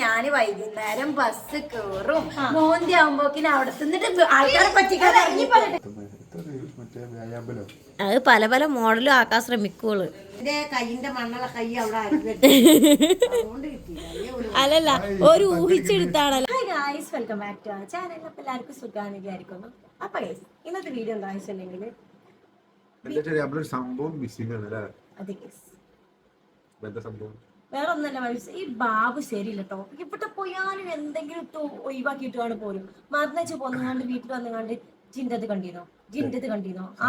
ഞാന് വൈകുന്നേരം ബസ് കേറും മോന്തി ആവുമ്പോക്കിന് അവിടെ തിന്നിട്ട് ആൾക്കാരെ പറ്റിക്കാൻ അത് പല പല മോഡലും ആക്കാൻ ശ്രമിക്കുള്ളു. കൈയിന്റെ മണ്ണുള്ള കൈ അവിടെ അല്ലല്ല ഒരു ഊഹിച്ചെടുത്താണല്ലോ. Welcome back to our channel. അപ്പൊ എല്ലാവർക്കും സുഖാന്ന് വിചാരിക്കുന്നു. അപ്പൊ ഇന്നത്തെ വീഡിയോ എന്താ വെച്ചിട്ടുണ്ടെങ്കിൽ വേറെ ഒന്നല്ല മനസ്സ് ഈ ബാബു ശരിയില്ല കേട്ടോ. ഇവിടെ പോയാലും എന്തെങ്കിലും ഇട്ട് ഒഴിവാക്കിയിട്ട് പോലും മറന്നു പോന്നുകാണ്ട് വീട്ടിൽ വന്നുകാണ്ട് ജിൻ്റെത് കണ്ടിരുന്നോ ആ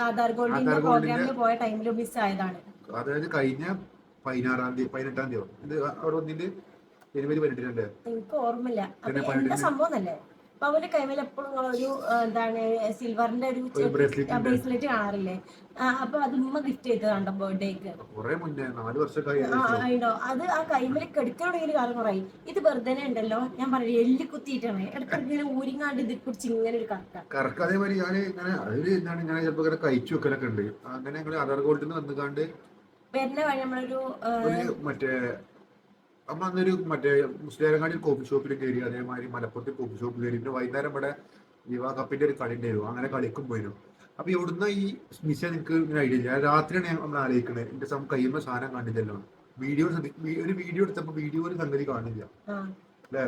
ആധാർ ഗോൾഡിന്റെ പ്രോഗ്രാമിന് പോയ ടൈമിൽ മിസ് ആയതാണ്. അതായത് കഴിഞ്ഞ 18-ാം തീയതി അവിടെ വന്നിട്ട് ജനുവരി 18 എനിക്ക് ഓർമ്മയില്ല. എന്താ സംഭവം എന്നല്ലേ അപ്പൊ അവന്റെ കൈമേൽ എപ്പോഴും ഒരു എന്താണ് സിൽവറിന്റെ ഒരു ബ്രേസ്ലെറ്റ് കാണാറില്ലേ? അപ്പൊ അത് ഉമ്മ ഗിഫ്റ്റ് ചെയ്തതാണ്ടോ ബർത്ത്ഡേക്ക്. അത് ആ കൈമേൽ കെടുക്കണമെങ്കിൽ കാലം കുറയായി. ഇത് വെറുതെ ഉണ്ടല്ലോ, ഞാൻ പറയും എല്ലി കുത്തിയിട്ടാണ് ഇടയ്ക്ക് ഇങ്ങനെ ഊരിങ്ങാണ്ട് ഇത് കുറിച്ച് ഇങ്ങനെ ഒരു കറക്റ്റ്. അതേമാതിരി ഞാൻ ഇങ്ങനെ അതിൽ എന്താണ് ഞാൻ ചിലപ്പോൾ ഇങ്ങനെ കഴിച്ചു വെക്കലൊക്കെ ഉണ്ട്. അങ്ങനെ ഞങ്ങൾ ആധാർ ഗോൾഡിൽ നിന്ന് വന്നുകാണ്ട് വരുന്ന വഴി നമ്മളൊരു മറ്റേ നമ്മളന്നൊരു മറ്റേ മുസ്ലിംകാടി കോഫി ഷോപ്പിൽ കയറി. അതേമാതിരി മലപ്പുറത്ത് കോഫി ഷോപ്പിൽ കയറി. പിന്നെ വൈകുന്നേരം ഇവിടെ വിവാഹ കപ്പിന്റെ ഒരു കളി ഉണ്ടായിരുന്നു. അങ്ങനെ കളിക്കും പോയിരുന്നു. അപ്പൊ എവിടുന്ന ഈ മിസ് എനിക്ക് ഇങ്ങനെ ഐഡിയ ഇല്ല. രാത്രിയാണ് നമ്മൾ ആലോചിക്കണത് എന്റെ കയ്യുമ്പോൾ സാധനം കാണില്ലല്ലോ. ഒരു വീഡിയോ എടുത്തപ്പോ വീഡിയോയിൽ സംഗതി കാണില്ല അല്ലേ?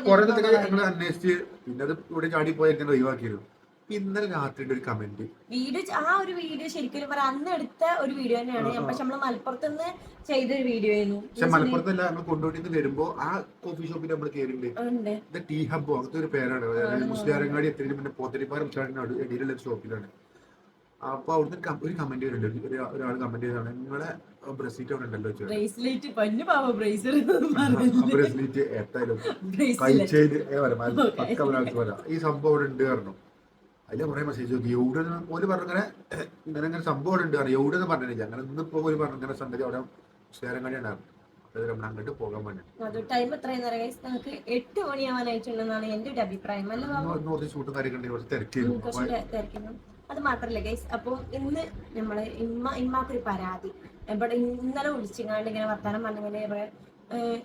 കുറെ ഞങ്ങൾ അന്വേഷിച്ച് പിന്നെ അത് ഇവിടെ ചാടി പോയി ഒഴിവാക്കിയിരുന്നു. ഇന്നലെ രാത്രിയുടെ ഒരു കമന്റ് വീഡിയോ ശരിക്കും അന്ന് എടുത്ത ഒരു വീഡിയോ തന്നെയാണ്. പക്ഷെ നമ്മള് മലപ്പുറത്ത് നിന്ന് ചെയ്തൊരു വീഡിയോ ആയിരുന്നു. പക്ഷെ മലപ്പുറത്തല്ല, നമ്മൾ കൊണ്ടോട്ടിന്ന് വരുമ്പോ ആ കോഫി ഷോപ്പിൽ നമ്മൾ കയറിയിട്ടുണ്ട്. ടീ ഹബ്ബോ അങ്ങനത്തെ ഒരു പേരാണ്. മുസ്ലിംകാടി എത്തിയിട്ട് പിന്നെ പോത്തരിപ്പാറ മുസ്ലിം ഇടയിലുള്ള ഒരു ഷോപ്പിലാണ്. അപ്പൊ അവിടുന്ന് ഒരു കമന്റ് വരുന്നുണ്ട്. ഒരാൾ കമന്റ് ചെയ്താണ് നിങ്ങളെ ബ്രസ്ലീറ്റ് അവിടെ ഉണ്ടല്ലോ. ബ്രസ്ലീറ്റ് എത്തായാലും കഴിച്ചതിന് ഈ സംഭവം അവിടെ ഉണ്ട് പറഞ്ഞു. അതിൽ കുറെ മെസ്സേജ് നോക്കി. എവിടെ പോലും പറഞ്ഞങ്ങനെ ഇങ്ങനെ സംഭവം ഉണ്ട് അറിയാം. എവിടെ നിന്ന് പറഞ്ഞില്ല. അങ്ങനെ ഇന്നിപ്പോ പോലും പറഞ്ഞു ഇങ്ങനെ സംഗതി അവിടെ ശേരങ്ങാടി ഉണ്ടായിരുന്നു. നമ്മൾ അങ്ങോട്ട് പോകാൻ പറഞ്ഞു. ടൈം എത്രയെന്ന് പറയാം, നമുക്ക് 8 മണിയാവാനായിട്ടുണ്ടെന്നാണ് എന്റെ ഒരു അഭിപ്രായം. ഷൂട്ടും കാര്യങ്ങളും തിരക്കിയിരുന്നു. അത് മാത്രല്ല ഗൈസ്, അപ്പൊ ഇന്ന് നമ്മള് ഇമ്മാക്കൊരു പരാതി. ഇവിടെ ഇന്നലെ വിളിച്ചിങ്ങാണ്ട് ഇങ്ങനെ വർത്താനം പറഞ്ഞിങ്ങനെ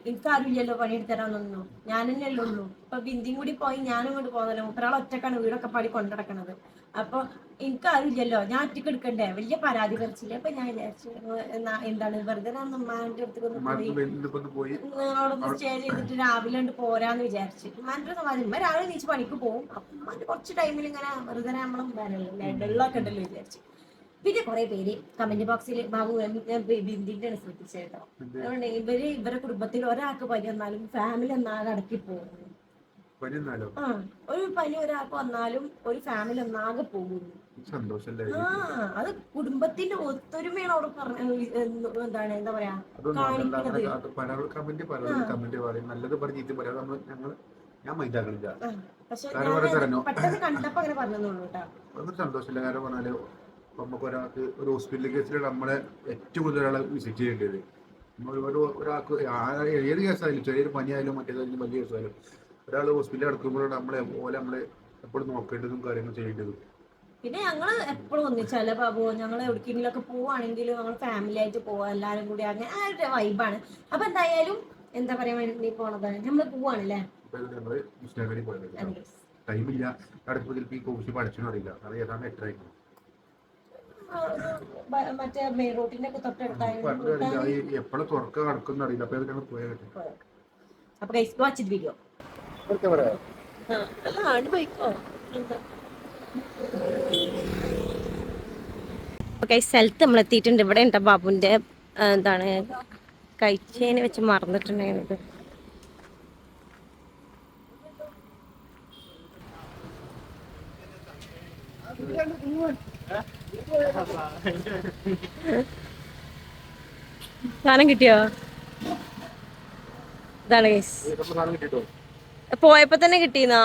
എനിക്കാരുമില്ലല്ലോ പണിയെടുത്ത് തരാന്നൊന്നും, ഞാൻ തന്നെയല്ലേ ഉള്ളൂ. ഇപ്പൊ ബിന്ദിയും കൂടി പോയി ഞാനും ഇങ്ങോട്ട് പോകുന്നല്ലോ. ഒരാൾ ഒറ്റക്കാണ് വീടൊക്കെ പാടി കൊണ്ടിടക്കണത്. അപ്പൊ എനിക്കാരുമില്ലല്ലോ, ഞാൻ ഒറ്റക്ക് എടുക്കണ്ടേ, വലിയ പരാതി പറിച്ചില്ല. അപ്പൊ ഞാൻ വിചാരിച്ചു എന്താണ് വെറുതെ ഉമ്മാന്റെ അടുത്ത് പോയി അവിടെ സ്റ്റേ ചെയ്തിട്ട് രാവിലെ കൊണ്ട് പോരാന്ന് വിചാരിച്ചു. ഉമ്മാന്റെ സമാധാനം. ഉമ്മ രാവിലെ നീച്ച് പണിക്ക് പോകും. അപ്പൊ ഉമ്മാന്റെ കുറച്ച് ടൈമിൽ ഇങ്ങനെ വെറുതെ നമ്മളും വെള്ളമൊക്കെ ഉണ്ടല്ലോ വിചാരിച്ചു. പിന്നെ കുറെ പേര് കമന്റ് ബോക്സിൽ ബാബു ബിന്ദിന്റെ ശ്രദ്ധിച്ചു കേട്ടോ. അതുകൊണ്ട് ഇവരെ കുടുംബത്തിൽ ഒരാൾക്ക് പനി വന്നാലും ഫാമിലി ഒന്നാകെ അടക്കി പോകും. ഒരു പനി ഒരാൾക്ക് വന്നാലും ഒരു ഫാമിലി ഒന്നാകെ പോകുന്നു. അത് കുടുംബത്തിന്റെ ഒത്തൊരുമയാണ് അവിടെ പറഞ്ഞ എന്താണ് എന്താ പറയാ കാണിക്കുന്നത്. പക്ഷെ പെട്ടെന്ന് കണ്ടപ്പോ അങ്ങനെ പറഞ്ഞോളൂ കേട്ടോ. സന്തോഷമില്ല. കാരണം പറഞ്ഞാല് നമുക്ക് ഒരാൾക്ക് ഒരു ഹോസ്പിറ്റൽ കേസിൽ നമ്മളെ ഏറ്റവും കൂടുതൽ ഒരാളെ വിസിറ്റ് ചെയ്യേണ്ടത്. ഒരാൾക്ക് ഏത് കേസായാലും ചെറിയൊരു പനിയായാലും മറ്റേതായാലും വലിയ കേസായാലും ഒരാൾ ഹോസ്പിറ്റലിൽ കിടക്കുമ്പോഴാണ് നമ്മളെ എപ്പോഴും നോക്കേണ്ടതും കാര്യങ്ങൾ ചെയ്യേണ്ടതും. പിന്നെ ഞങ്ങള് എപ്പോഴും ഒന്നിച്ചല്ല ബാബു, ഞങ്ങൾ എവിടേക്കെങ്കിലും ഒക്കെ പോവാണെങ്കിലും ഞങ്ങൾ ഫാമിലി ആയിട്ട് പോവാ എല്ലാരും കൂടി. അങ്ങനെ ആ ഒരു വൈബാണ്. അപ്പൊ എന്തായാലും എന്താ പറയാൻ വേണ്ടി പോണതാണ്, നമ്മള് പോവാണല്ലേ. ഞങ്ങള് മുസ്ലിംകാരി പോയത് ടൈമില്ല. അടുപ്പത്തിൽ കോഴ്സ് പഠിച്ചെന്ന് അറിയില്ല. അത് ഏതാണ് 8 മറ്റേ മെയിൻ റോഡിന്റെ ഒക്കെ തൊട്ടടുത്തായി എപ്പോഴും തുറക്ക നടക്കുന്ന അറിയില്ല. അപ്പൊ ഞങ്ങൾ പോയത്. അപ്പൊ ഗൈസ് വാച്ച് ദി വീഡിയോ. സ്ഥലത്ത് നമ്മൾ എത്തിയിട്ടുണ്ട്. ഇവിടെ ഉണ്ടോ ബാബുവിന്റെ എന്താണ് കഴിച്ചതിന് വെച്ച് മറന്നിട്ടുണ്ടായിരുന്നത്. സാധനം കിട്ടിയോ? ഇതാണ് പോയപ്പോ തന്നെ കിട്ടീന്നാ.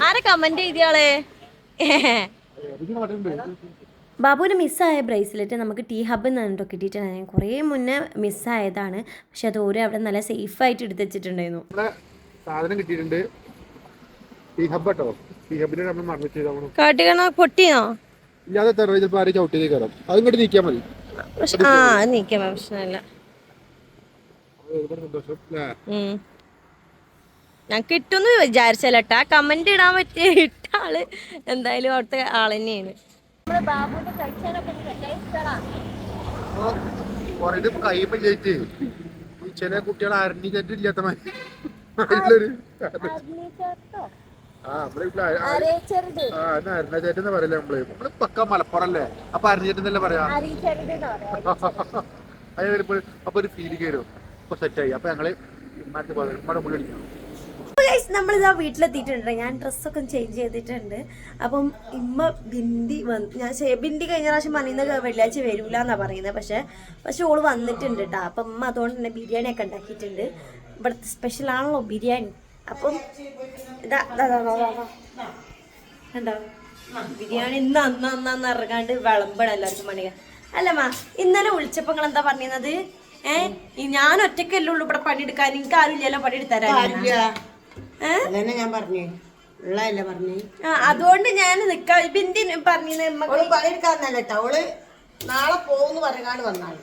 ആരെ കമന്റ് ചെയ്തിയാളെ? ബാബുവിന് മിസ്സായ ബ്രേസ്ലെറ്റ് നമുക്ക് ടീ ഹബ്ബിൽ നിന്നിട്ടോ കിട്ടിയിട്ടാണ്. കുറേ മുന്നേ മിസ്സായതാണ്. പക്ഷെ അത് ഓരോ അവിടെ നല്ല സേഫായിട്ട് എടുത്ത് വെച്ചിട്ടുണ്ടായിരുന്നു. സാധനം കിട്ടിയിട്ടുണ്ട്. ടീ ഹബ്ബ് കേട്ടോ. ടീഹബിനെ നമ്മൾ മറന്നു ചെയ്താൽ കാട്ടുകണ പൊട്ടിയോ? ഇല്ലാതെ തെറ ചിലപ്പോൾ ആരും ചവിട്ടിയതേ കയറാം. അത് ഇങ്ങോട്ട് നീക്കിയാൽ മതി. ആ നീക്കാൻ പ്രശ്നമില്ല. സന്തോഷം അല്ലേ? ഞാൻ കിട്ടുമെന്ന് വിചാരിച്ചല്ലട്ടാ. കമന്റ് ഇടാൻ പറ്റിയ ഇട്ട ആള് എന്തായാലും അവിടുത്തെ ആള് തന്നെയാണ്. ചില കുട്ടികൾ അരഞ്ഞി തെറ്റില്ലാത്ത അരണചേറ്റെന്ന് പറയല്ലേ നമ്മള് പക്ക മലപ്പുറല്ലേ, അപ്പൊ അരഞ്ഞേറ്റെന്നല്ലേ പറയാ. അപ്പൊ ഒരു ഫീലിംഗ് വരും. ഇപ്പൊ സെറ്റായി. അപ്പൊ ഞങ്ങള് ഉമ്മയുടെ മുന്നിൽ അടിക്കണം. നമ്മളിതാ വീട്ടിലെത്തിയിട്ടുണ്ട്. ഞാൻ ഡ്രസ്സൊക്കെ ചേഞ്ച് ചെയ്തിട്ടുണ്ട്. അപ്പം ഇമ്മ ബിന്ദി ഞാൻ ബിന്ദി കഴിഞ്ഞ പ്രാവശ്യം പറയുന്നത് വെള്ളിയാഴ്ച വരൂല എന്നാ പറയുന്നത്. പക്ഷെ ഓള് വന്നിട്ടുണ്ട് കേട്ടോ. അപ്പം അമ്മ അതുകൊണ്ട് തന്നെ ബിരിയാണിയൊക്കെ ഉണ്ടാക്കിയിട്ടുണ്ട്. ഇവിടുത്തെ സ്പെഷ്യൽ ആണല്ലോ ബിരിയാണി. അപ്പം ഇതാ കണ്ടോ ബിരിയാണി ഇന്ന് അന്ന് ഇറങ്ങാണ്ട് വിളമ്പണം എല്ലാവർക്കും മണിക. അല്ലമ്മ ഇന്നലെ വിളിച്ചപ്പോ നിങ്ങൾ എന്താ പറഞ്ഞത്? ഞാൻ ഒറ്റക്കല്ലേ ഉള്ളൂ ഇവിടെ പണിയെടുക്കാൻ, എനിക്ക് ആരും ഇല്ലല്ലോ പണിയെടുത്തരാൻ. ഞാൻ പറഞ്ഞു അതുകൊണ്ട് ഞാൻ നിക്കാ. ബിന്ദി പറഞ്ഞു പണിയെടുക്കാന്നല്ല കേട്ടോ. അവള് നാളെ പോകുന്നു പറയാണ്ട് വന്നാണ്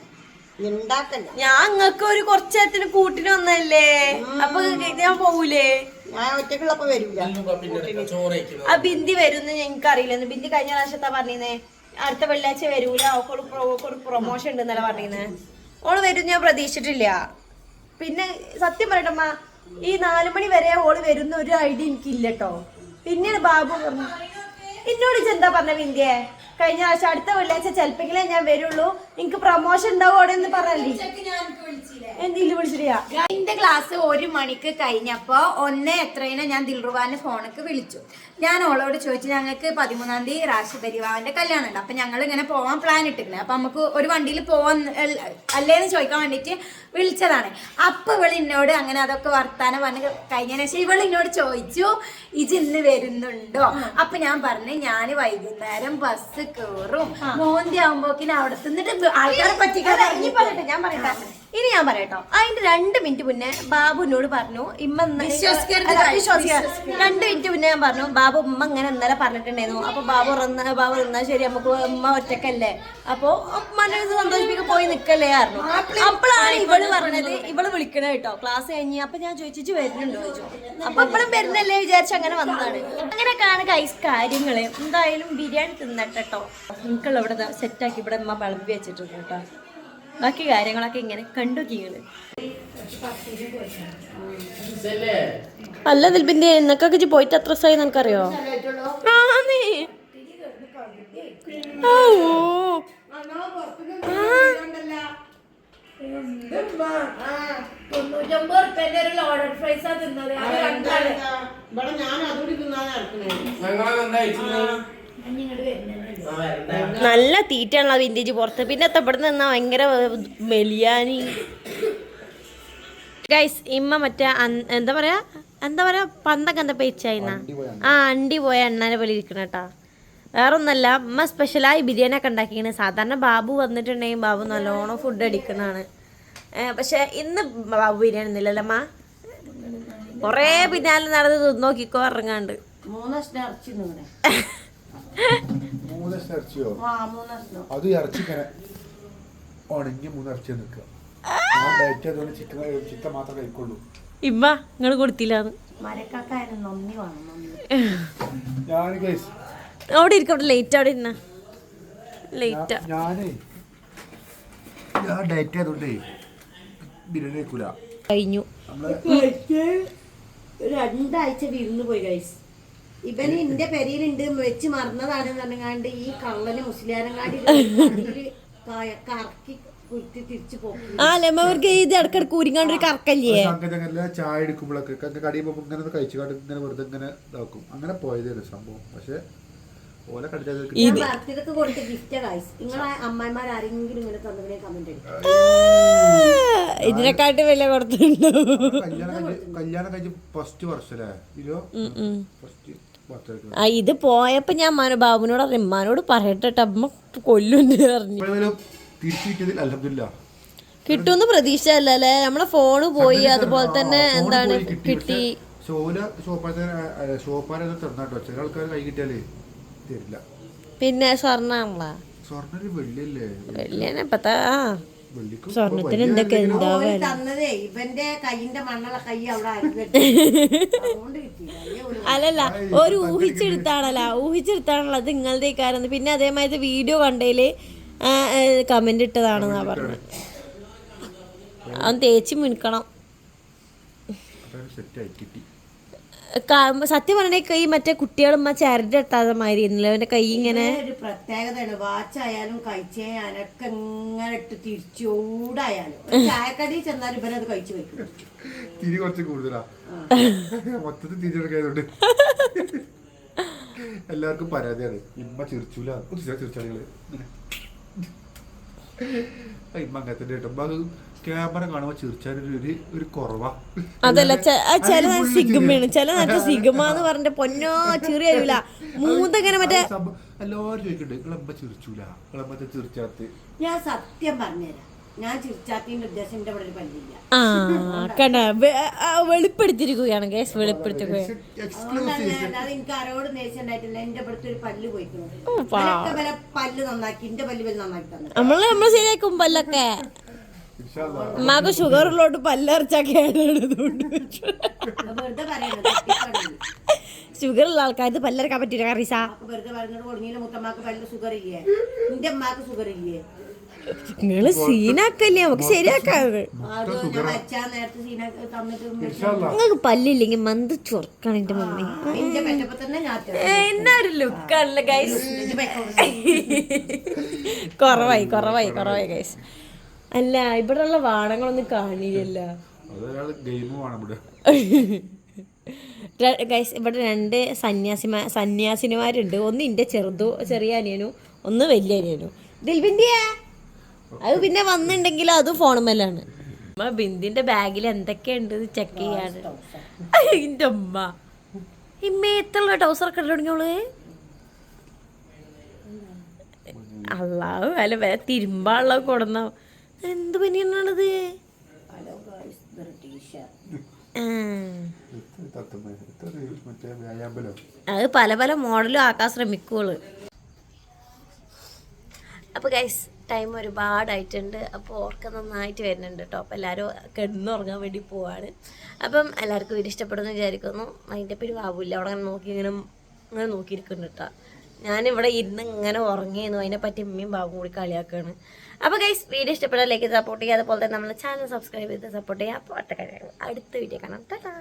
ഉണ്ടാക്കണ്ട. ഞാൻ നിങ്ങൾക്ക് ഒരു കുറച്ചു നേരത്തിന് കൂട്ടിന് വന്നല്ലേ, അപ്പൊ ഞാൻ പോവൂലേ? ഞാൻ ഒറ്റക്കുള്ളപ്പോ വരൂല. ആ ബിന്ദി വരുന്ന് ഞങ്ങൾക്ക് അറിയില്ലെന്ന്. ബിന്ദി കഴിഞ്ഞ പ്രാവശ്യത്താ പറഞ്ഞേ അടുത്ത വെള്ളിയാഴ്ച വരൂല, അവൾക്ക് പ്രൊമോഷൻ ഉണ്ടെന്നല്ല പറഞ്ഞേ. ഓള് വരും ഞാൻ പ്രതീക്ഷിച്ചിട്ടില്ല. പിന്നെ സത്യം പറയട്ടമ്മ, ഈ 4 മണി വരെ ഓള് വരുന്ന ഒരു ഐഡിയ എനിക്കില്ല കേട്ടോ. പിന്നീട് ബാബു പറഞ്ഞു എന്നോട് എന്താ പറഞ്ഞ ബിന്ദിയെ കഴിഞ്ഞ പ്രാവശ്യം അടുത്ത വെള്ളിയാഴ്ച ചിലപ്പെങ്കിലേ ഞാൻ വരുള്ളൂ, എനിക്ക് പ്രൊമോഷൻ ഉണ്ടാവും അവിടെ എന്ന് പറഞ്ഞല്ലേ. എന്തെങ്കിലും വിളിച്ചില്ല. എന്റെ ക്ലാസ് 1 മണിക്ക് കഴിഞ്ഞപ്പോ 1 എത്രയിനെ ഞാൻ ദിൽറുവാന്റെ ഫോണിക്ക് വിളിച്ചു. ഞാൻ ഓളോട് ചോദിച്ചു, ഞങ്ങൾക്ക് 13-ാം തീയതി റാഷി പരിവാന്റെ കല്യാണം ഉണ്ട്, അപ്പൊ ഞങ്ങൾ ഇങ്ങനെ പോവാൻ പ്ലാൻ ഇട്ടിരുന്നത്. അപ്പൊ നമുക്ക് ഒരു വണ്ടിയിൽ പോവാൻ അല്ലേന്ന് ചോദിക്കാൻ വേണ്ടിട്ട് വിളിച്ചതാണ്. അപ്പൊ ഇവള് എന്നോട് അങ്ങനെ അതൊക്കെ വർത്താനം പറഞ്ഞ് കഴിഞ്ഞതിന് ശേഷം ഇവള് എന്നോട് ചോദിച്ചു ഇജ് ഇന്ന് വരുന്നുണ്ടോ? അപ്പൊ ഞാൻ പറഞ്ഞു ഞാൻ വൈകുന്നേരം ബസ് കേറും, മോന്തി ആവുമ്പോക്കിന് അവിടെ തിന്നിട്ട് ആൾക്കാരെ പറ്റിക്കാൻ. ഞാൻ പറയട്ടെ ഇനി ഞാൻ പറയട്ടോ. അതിന്റെ 2 മിനിറ്റ് മുന്നേ ബാബുവിനോട് പറഞ്ഞു ഇമ്മ 2 മിനിറ്റ് മുന്നേ ഞാൻ പറഞ്ഞു ബാബു ഉമ്മ ഇങ്ങനെ ഇന്നലെ പറഞ്ഞിട്ടുണ്ടായിരുന്നു. അപ്പൊ ബാബു നിന്നാ ശരി, നമുക്ക് ഉമ്മ ഒറ്റക്കല്ലേ, അപ്പൊ മനസ്സ് സന്തോഷിപ്പിക്കാൻ പോയി നിക്കല്ലേ പറഞ്ഞു. അപ്പോഴാണ് ഇവള് പറഞ്ഞത്, ഇവള് വിളിക്കണ കേട്ടോ ക്ലാസ് കഴിഞ്ഞ്. അപ്പൊ ഞാൻ ചോദിച്ചു വരുന്നുണ്ടോ ചോദിച്ചു. അപ്പൊ എപ്പോഴും വരുന്നല്ലേ വിചാരിച്ച അങ്ങനെ വന്നതാണ്. അങ്ങനെയൊക്കെയാണ് ഗൈസ് കാര്യങ്ങള്. എന്തായാലും ബിരിയാണി തിന്നട്ടോ. നിങ്ങൾക്കുള്ള ഇവിടെ സെറ്റാക്കി ഇവിടെ ഉമ്മ വിളമ്പി വെച്ചിട്ടുണ്ട് കേട്ടോ. ബാക്കി കാര്യങ്ങളൊക്കെ ഇങ്ങനെ കണ്ടു കീകള്. അല്ല ദിൽബിന്റെ എന്നൊക്കെ പോയിട്ട് എത്ര ദിവസമായി നിനക്കറിയോ? നല്ല തീറ്റയാണല്ലോ വിന്റേജ് പുറത്ത്. പിന്നെ എത്തപ്പെടുന്ന നിന്നാ ഭയങ്കര മെലിയാനി. ഗൈസ് ഇമ്മ മറ്റേ എന്താ പറയാ പന്തൊക്കെ എന്താ പേച്ചായിന്ന അണ്ടി പോയ എണ്ണനെ പോലെ ഇരിക്കണ കേട്ടാ. വേറെ ഒന്നല്ല, അമ്മ സ്പെഷ്യലായി ബിരിയാണി ഒക്കെ ഉണ്ടാക്കിയാണ്. സാധാരണ ബാബു വന്നിട്ടുണ്ടെങ്കിൽ ബാബു നല്ലോണം ഫുഡ് അടിക്കുന്നതാണ്. പക്ഷെ ഇന്ന് ബാബു ബിരിയാണി ഒന്നുമില്ലല്ലോ അമ്മ. കൊറേ പിന്നാലെ നടന്ന് നോക്കിക്കോ ഇറങ്ങാണ്ട്. 3 ഇറച്ചി അത് ഇറച്ചിക്കനെ ഉണങ്ങി 3 ഇറച്ചി നിൽക്കുക. ചിക്കൻ മാത്രമേ കഴിക്കുള്ളൂ. ഇമ്മ നിങ്ങൾ കൊടുത്തില്ലാന്ന് അവിടെ ഇരിക്കട്ടെ. ലേറ്റ് അവിടെ ഇരുന്ന ലേറ്റാ. ഞാനേ ഡയറ്റ് ആയതുകൊണ്ടേ ബിരിയാണി കഴിക്കൂല. കഴിഞ്ഞു 2 ആഴ്ച വിരുന്ന് പോയി ഗൈസ്. ഇവന് എന്റെ പെരയിലുണ്ട് വെച്ച് മറന്നതാണെന്ന് പറഞ്ഞാണ്ട് ഈ കള്ളന് മുസ്ലിയാരങ്ങാടി കറക്കി കുത്തി തിരിച്ചു പോകും. ഇത് ഇടക്കിടക്ക് ഊരിങ്ങാണ്ട് ഒരു കറക്കല്ലേ. ചായ എടുക്കുമ്പോഴൊക്കെ കടിയുമ്പോ ഇങ്ങനെ കഴിച്ചു കാട്ട് ഇങ്ങനെ വെറുതെ ഇങ്ങനെ ഇതാക്കും. അങ്ങനെ പോയതേ സംഭവം. പക്ഷെ ഓലെ ബർത്ത്ഡേക്ക് കൊടുത്ത ഗിഫ്റ്റ് ഗൈസ്. നിങ്ങളെ അമ്മമാർ ആരെങ്കിലും ഇങ്ങനെ തന്നതിനെ കമന്റ് ഇതിനെക്കാട്ടി വില കൊടുത്തിട്ടുണ്ടോ? കല്യാണം കഴിഞ്ഞ് ഫസ്റ്റ് വർഷല്ലേ ഫസ്റ്റ്. ഇത് പോയപ്പോ ഞാൻ ബാബുനോട് അമ്മനോട് പറയട്ടെ അമ്മ കൊല്ലുണ്ട് പറഞ്ഞു. കിട്ടുമെന്ന് പ്രതീക്ഷ അല്ലേ. നമ്മളെ ഫോണ് പോയി, അതുപോലെ തന്നെ എന്താണ് കിട്ടി. ഷോപ്പാരത് തന്നാട്ടോ. ചില ആൾക്കാർ കൈ കിട്ടിയാലേ തരില്ല. പിന്നെ സ്വർണ്ണാണല്ലോ, സ്വർണ്ണ വെള്ളിയല്ലേ, വെള്ളിയാണ് ഇപ്പത്തെ. വെള്ളിക്ക് സ്വർണത്തിന് എന്തൊക്കെ എന്താ ഓര് തന്നതേ ഇവന്റെ കൈയിന്റെ മണ്ണുള്ള കൈ അവിടെ ആയിരുന്നു. അതുകൊണ്ട് കിട്ടിയില്ല. അല്ലേ ഒരു അല്ലല്ല, ഒരു ഊഹിച്ചെടുത്താണല്ലോ അത് നിങ്ങളുടെ കാര്യം. പിന്നെ അതേമാതിരി വീഡിയോ കണ്ടതില് കമന്റ് ഇട്ടതാണെന്നാ പറഞ്ഞത്. അവൻ തേച്ച് മിനുക്കണം. സെറ്റായി കിട്ടി. സത്യം പറഞ്ഞ കൈ മറ്റേ കുട്ടികളും ചരട് എത്താതെ മാതിരി അവന്റെ കൈ ഇങ്ങനെ ഒരു പ്രത്യേകതയാണ്. വാച്ചായാലും കഴിച്ചാനൊക്കെ ഇങ്ങനെ ഇട്ട് തിരിച്ചൂടായാലും ചായക്കടി ചെന്നാലും ഇവരത് കഴിച്ചു വെക്കും. തിരി കുറച്ച് കൂടുതലാ, മൊത്തത്തിൽ തിരിച്ചെടുക്കായതുകൊണ്ട് എല്ലാവർക്കും പരാതിയാണ്. ഇമ്മ ചിരിച്ചൂല, ചിരിച്ചാളികള് ഇമ്മ അങ്ങനത്തെ കേട്ടോ. ക്യാമറ കാണുമ്പോ ചിരിച്ചാലൊരു ഒരു കുറവാ. അതല്ല, ചില സിഗമയാണ്, ചില നേരത്തെ സിഗമ എന്ന് പറഞ്ഞ പൊന്നോ ചെറിയ അറിയില്ല മൂന്നങ്ങനെ മറ്റേ എല്ലാവരും ചോദിക്കണ്ട് നിങ്ങളമ്മ ചിരിച്ചൂല, നിങ്ങളമ്മ ചിരിച്ചാത്ത്. ഞാൻ സത്യം പറഞ്ഞുതരാം, ഞാൻ ചിരിച്ചാത്തിന്റെ ഉദ്ദേശം എന്റെ ഇവിടെ ഒരു പല്ലില്ല. വെളിപ്പെടുത്തിരിക്കുകയാണ് കേസ്, വെളിപ്പെടുത്തിരിക്കുകയാണ്. അത് എനിക്ക് ആരോട് ദേഷ്യണ്ടായിട്ടില്ല. എന്റെ ഇവിടുത്തെ ഒരു പല്ല് പോയിട്ടുണ്ട്. പല്ല് നന്നാക്കി, എന്റെ പല്ല് നന്നാക്കി തന്നെ നമ്മള് ശരിയാക്കും പല്ലൊക്കെ. ഉമ്മാക്ക് ഷുഗർ ഉള്ളോട്ട് പല്ലറച്ചാ കേടുകൊണ്ട് വെറുതെ പറയണത്. ഷുഗർ ഉള്ള ആൾക്കാർക്ക് പല്ലറക്കാൻ പറ്റില്ല കറീസ. വെറുതെ പറയുന്നത് കൊടുങ്ങിയില്ല. മുത്തമ്മക്ക് പല്ല് ഷുഗർ ഇല്ലേ, എന്റെ അമ്മക്ക് ഷുഗർ ഇല്ലേ. നിങ്ങള് സീനാക്കല്ലേ, നമുക്ക് ശരിയാക്കാത്. ഞാൻ വച്ചാ നേരത്തെ സീന തന്നിട്ട് നിങ്ങൾക്ക് പല്ലില്ലെങ്കിൽ മന്ത് ചൊറക്കാണ് എന്റെ മമ്മി. എന്റെ പെറ്റപ്പോ തന്നെ ഞാൻ എന്നാ ഒരു ലുക്കാണല്ലോ ഗൈസ്. കുറവായി ഗൈസ്. അല്ല, ഇവിടെ ഉള്ള വാണങ്ങളൊന്നും കാണില്ല ഗൈസ്. ഇവിടെ 2 സന്യാസിനിമാരുണ്ട്. ഒന്ന് എന്റെ ചെറിയ അനിയനും ഒന്ന് വലിയ അനിയനും. ദിൽബിന്ദിയാ അത് പിന്നെ വന്നിട്ടുണ്ടെങ്കിൽ അതും ഫോണുമല്ലാണ്. ബിന്ദിന്റെ ബാഗിൽ എന്തൊക്കെയുണ്ട് ചെക്ക് ചെയ്യാണ് എന്റെ അമ്മ. ഇമ്മേത്തുള്ള ടൗസറൊക്കെ ഇട്ട് തുടങ്ങിയോള്. അള്ളാഹു വില വരെ തിരുമ്പാനുള്ള കൊടുന്ന എന്ത് പനിയാണത്. അത് പല മോഡലും ആക്കാൻ ശ്രമിക്കുള്ളു. അപ്പോൾ ഗൈസ് ടൈം ഒരുപാടായിട്ടുണ്ട്. അപ്പോൾ ഓർക്കം നന്നായിട്ട് വരുന്നുണ്ട് കേട്ടോ. അപ്പോൾ എല്ലാവരും കിടന്നുറങ്ങാൻ വേണ്ടി പോവാണ്. അപ്പം എല്ലാവർക്കും വീഡിയോ ഇഷ്ടപ്പെടുമെന്ന് വിചാരിക്കുന്നു. അതിൻ്റെ പേര് ആവില്ല, അവിടെ ഇങ്ങനെ നോക്കിയിരിക്കുന്നുണ്ട് കേട്ടോ. ഞാനിവിടെ ഇരുന്ന് ഇങ്ങനെ ഉറങ്ങിയിരുന്നു. അതിനെപ്പറ്റി ഉമ്മയും ബാബും കൂടി കളിയാക്കുകയാണ്. അപ്പോൾ ഗൈസ് വീഡിയോ ഇഷ്ടപ്പെട്ടാൽ ലൈക്ക് സപ്പോർട്ട് ചെയ്യുക. അതുപോലെ തന്നെ നമ്മുടെ ചാനൽ സബ്സ്ക്രൈബ് ചെയ്ത് സപ്പോർട്ട് ചെയ്യുക. അപ്പോൾ അടുത്ത വീഡിയോ കാണാം. ടാറ്റാ.